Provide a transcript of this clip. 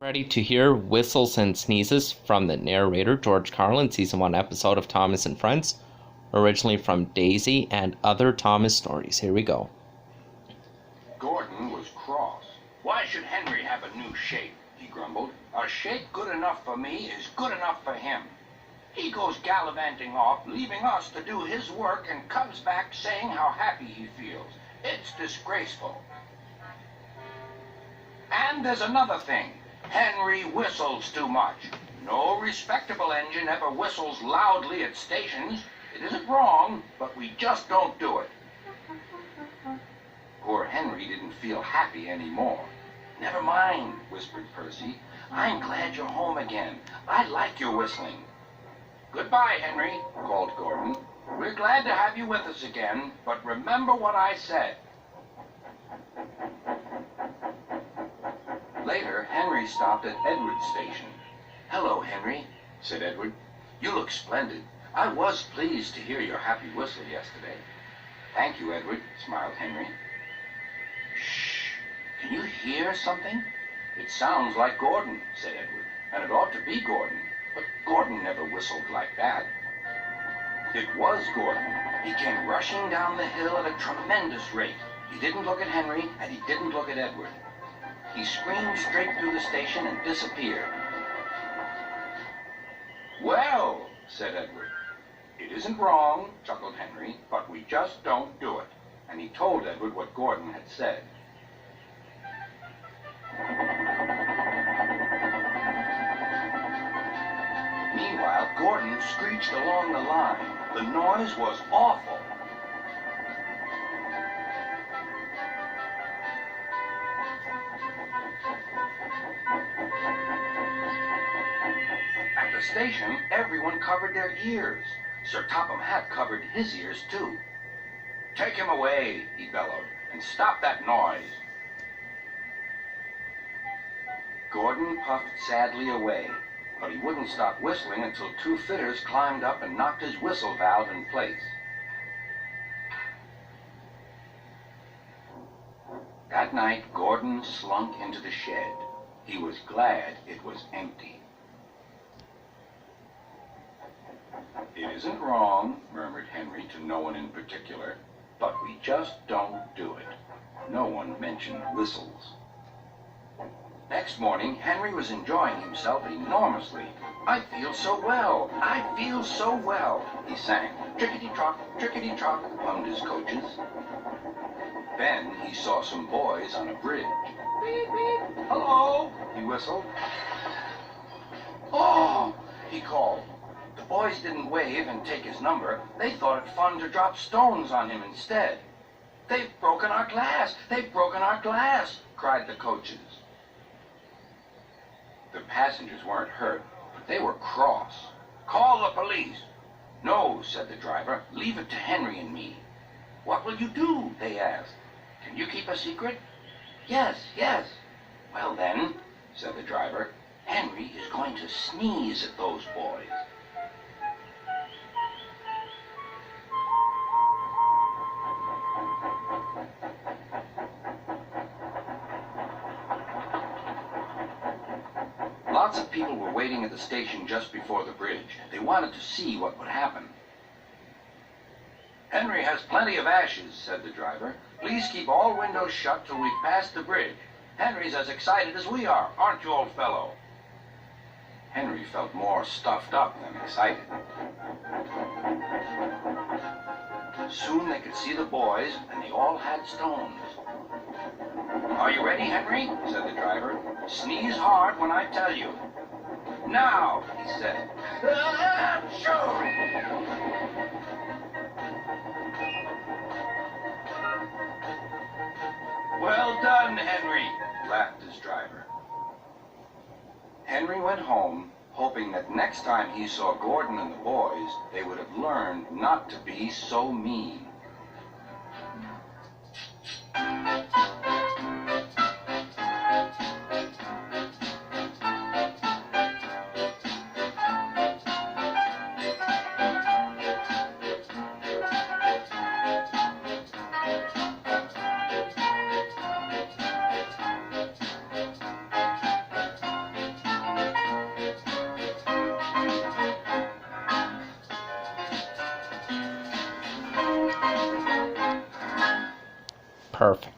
Ready to hear whistles and sneezes from the narrator, George Carlin, Season 1 episode of Thomas and Friends, originally from Daisy and Other Thomas Stories. Here we go. Gordon was cross. "Why should Henry have a new shape?" he grumbled. "A shape good enough for me is good enough for him. He goes gallivanting off, leaving us to do his work, and comes back saying how happy he feels. It's disgraceful. And there's another thing. Henry whistles too much. No respectable engine ever whistles loudly at stations. It isn't wrong, but we just don't do it." Poor Henry didn't feel happy anymore. "Never mind," whispered Percy. "I'm glad you're home again. I like your whistling." "Goodbye, Henry," called Gordon. "We're glad to have you with us again, but remember what I said." Later, Henry stopped at Edward's station. "Hello, Henry," said Edward. "You look splendid. I was pleased to hear your happy whistle yesterday." "Thank you, Edward," smiled Henry. "Shh! Can you hear something?" "It sounds like Gordon," said Edward, "and it ought to be Gordon, but Gordon never whistled like that." It was Gordon. He came rushing down the hill at a tremendous rate. He didn't look at Henry, and he didn't look at Edward. He screamed straight through the station and disappeared. "Well," said Edward. "It isn't wrong," chuckled Henry, "but we just don't do it." And he told Edward what Gordon had said. Meanwhile, Gordon screeched along the line. The noise was awful. At the station, everyone covered their ears. Sir Topham Hatt covered his ears, too. "Take him away," he bellowed, "and stop that noise." Gordon puffed sadly away, but he wouldn't stop whistling until two fitters climbed up and knocked his whistle valve in place. That night, Gordon slunk into the shed. He was glad it was empty. "It isn't wrong," murmured Henry to no one in particular, "but we just don't do it." No one mentioned whistles. Next morning, Henry was enjoying himself enormously. "I feel so well, I feel so well," he sang. "Trickety-trock, trickety-trock," hummed his coaches. Then he saw some boys on a bridge. "Beep, beep, hello," he whistled. "Oh," he called. The boys didn't wave and take his number. They thought it fun to drop stones on him instead. "They've broken our glass! They've broken our glass!" cried the coaches. The passengers weren't hurt, but they were cross. "Call the police." "No," said the driver. "Leave it to Henry and me." "What will you do?" they asked. "Can you keep a secret?" "Yes, yes." "Well then," said the driver, "Henry is going to sneeze at those boys." Lots of people were waiting at the station just before the bridge. They wanted to see what would happen. "Henry has plenty of ashes," said the driver. "Please keep all windows shut till we've passed the bridge. Henry's as excited as we are, aren't you, old fellow?" Henry felt more stuffed up than excited. Soon they could see the boys, and they all had stones. "Are you ready, Henry?" said the driver. "Sneeze hard when I tell you." "Now," he said. "Well done, Henry," laughed his driver. Henry went home, hoping that next time he saw Gordon and the boys, they would have learned not to be so mean. Perfect.